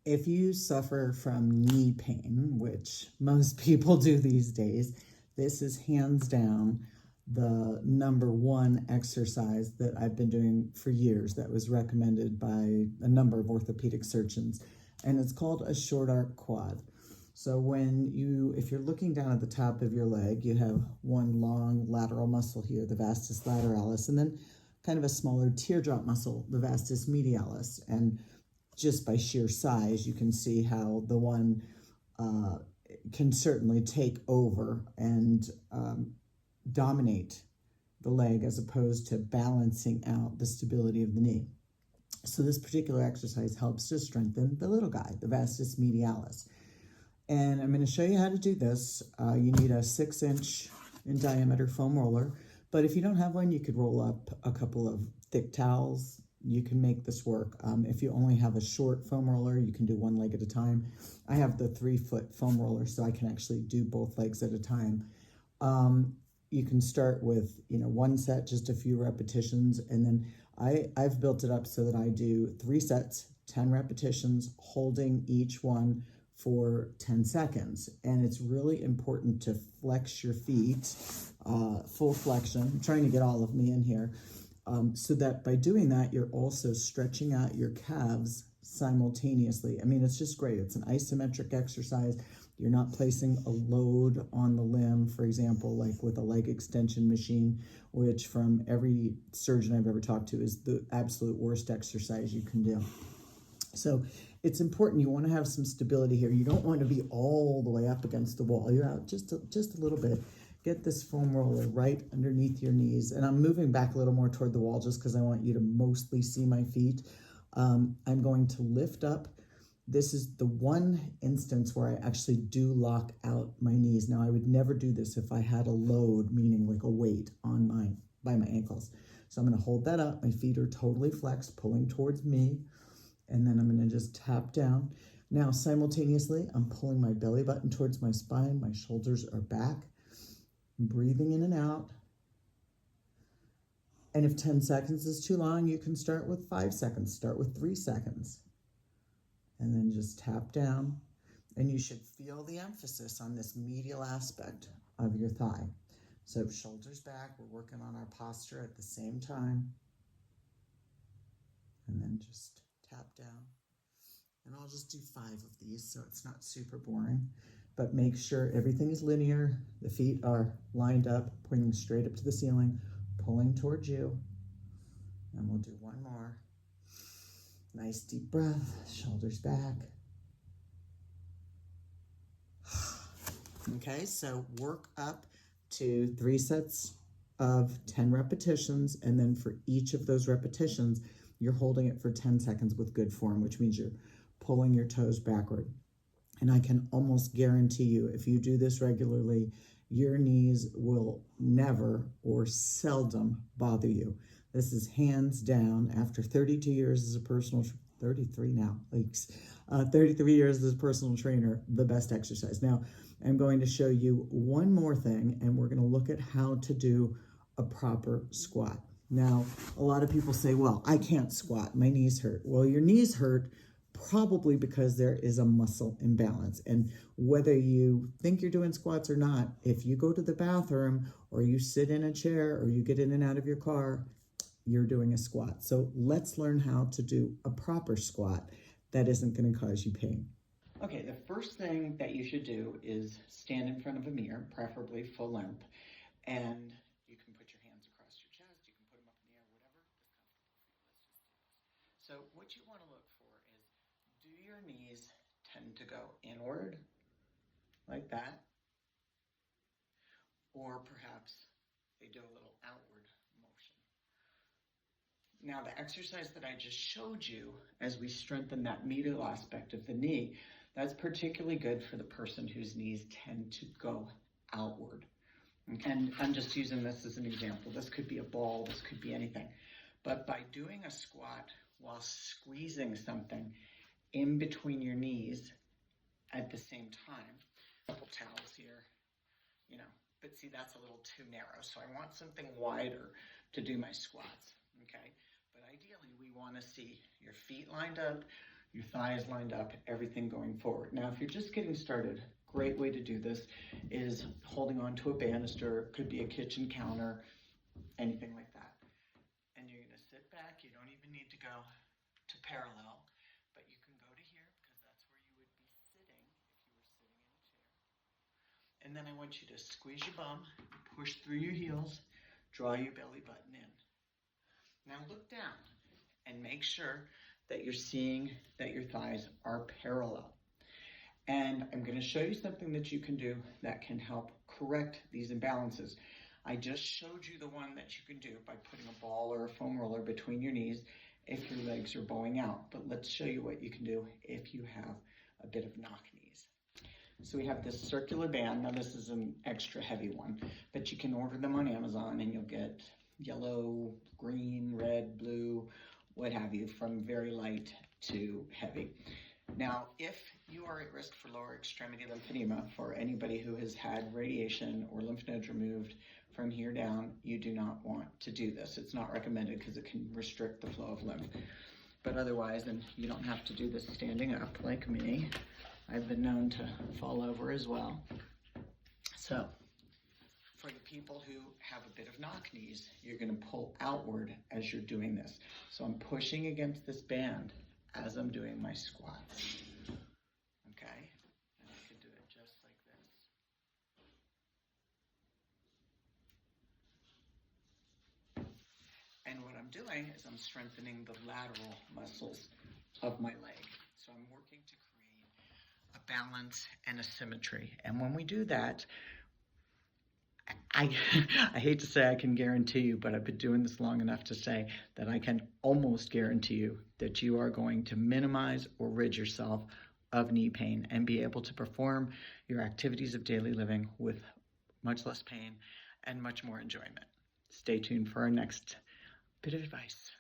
If you suffer from knee pain, which most people do these days, this is hands down the number one exercise that I've been doing for years that was recommended by a number of orthopedic surgeons, and it's called a short arc quad. So if you're looking down at the top of your leg, you have one long lateral muscle here, the vastus lateralis, and then kind of a smaller teardrop muscle, the vastus medialis. And just by sheer size, you can see how the one can certainly take over and dominate the leg as opposed to balancing out the stability of the knee. So this particular exercise helps to strengthen the little guy, the vastus medialis. And I'm going to show you how to do this. You need a 6-inch in diameter foam roller, but if you don't have one, you could roll up a couple of thick towels. You can make this work. If you only have a short foam roller, you can do one leg at a time. I have the 3-foot foam roller, so I can actually do both legs at a time. You can start with, one set, just a few repetitions, and then I've built it up so that I do 3 sets, 10 repetitions, holding each one for 10 seconds. And it's really important to flex your feet, full flexion. I'm trying to get all of me in here. So that by doing that, you're also stretching out your calves simultaneously. I mean, it's just great. It's an isometric exercise. You're not placing a load on the limb, for example, like with a leg extension machine, which from every surgeon I've ever talked to is the absolute worst exercise you can do. So it's important. You want to have some stability here. You don't want to be all the way up against the wall. You're out just a little bit. Get this foam roller right underneath your knees. And I'm moving back a little more toward the wall just because I want you to mostly see my feet. I'm going to lift up. This is the one instance where I actually do lock out my knees. Now, I would never do this if I had a load, meaning like a weight on by my ankles. So I'm going to hold that up. My feet are totally flexed, pulling towards me. And then I'm going to just tap down. Now, simultaneously, I'm pulling my belly button towards my spine. My shoulders are back. I'm breathing in and out. And if 10 seconds is too long, you can start with 5 seconds. Start with 3 seconds. And then just tap down. And you should feel the emphasis on this medial aspect of your thigh. So shoulders back. We're working on our posture at the same time. And then just tap down. And I'll just do 5 of these so it's not super boring. But make sure everything is linear. The feet are lined up, pointing straight up to the ceiling, pulling towards you. And we'll do one more. Nice deep breath, shoulders back. Okay, so work up to 3 sets of 10 repetitions. And then for each of those repetitions, you're holding it for 10 seconds with good form, which means you're pulling your toes backward. And I can almost guarantee you, if you do this regularly, your knees will never or seldom bother you. This is hands down, after 32 years as a 33 now, 33 years as a personal trainer, the best exercise. Now, I'm going to show you one more thing, and we're going to look at how to do a proper squat. Now, a lot of people say, well, I can't squat, my knees hurt. Well, your knees hurt probably because there is a muscle imbalance. And whether you think you're doing squats or not, if you go to the bathroom or you sit in a chair or you get in and out of your car, you're doing a squat. So let's learn how to do a proper squat that isn't going to cause you pain. Okay, the first thing that you should do is stand in front of a mirror, preferably full length, and you can put your hands across your chest, you can put them up in the air, whatever is comfortable for you. Let's just do this. So what you want to look for is, do your knees tend to go inward like that? Or perhaps they do a little outward motion. Now, the exercise that I just showed you as we strengthen that medial aspect of the knee, that's particularly good for the person whose knees tend to go outward. And I'm just using this as an example. This could be a ball, this could be anything. But by doing a squat while squeezing something in between your knees at the same time, a couple towels here, but see, that's a little too narrow. So I want something wider to do my squats, okay? But ideally, we want to see your feet lined up, your thighs lined up, everything going forward. Now, if you're just getting started, great way to do this is holding on to a banister, could be a kitchen counter, anything like that. And you're gonna sit back, you don't even need to go to parallel, but you can go to here because that's where you would be sitting if you were sitting in a chair. And then I want you to squeeze your bum, push through your heels, draw your belly button in. Now look down and make sure that you're seeing that your thighs are parallel. And I'm going to show you something that you can do that can help correct these imbalances. I just showed you the one that you can do by putting a ball or a foam roller between your knees if your legs are bowing out. But let's show you what you can do if you have a bit of knock knees. So we have this circular band. Now this is an extra heavy one, but you can order them on Amazon and you'll get yellow, green, red, blue, what have you, from very light to heavy. Now, if you are at risk for lower extremity lymphedema, for anybody who has had radiation or lymph nodes removed from here down, you do not want to do this. It's not recommended because it can restrict the flow of lymph. But otherwise, and you don't have to do this standing up like me. I've been known to fall over as well. So, for the people who have a bit of knock knees, you're going to pull outward as you're doing this. So I'm pushing against this band as I'm doing my squats. Okay? And I can do it just like this. And what I'm doing is I'm strengthening the lateral muscles of my leg. So I'm working to create a balance and a symmetry. And when we do that, I hate to say I can guarantee you, but I've been doing this long enough to say that I can almost guarantee you that you are going to minimize or rid yourself of knee pain and be able to perform your activities of daily living with much less pain and much more enjoyment. Stay tuned for our next bit of advice.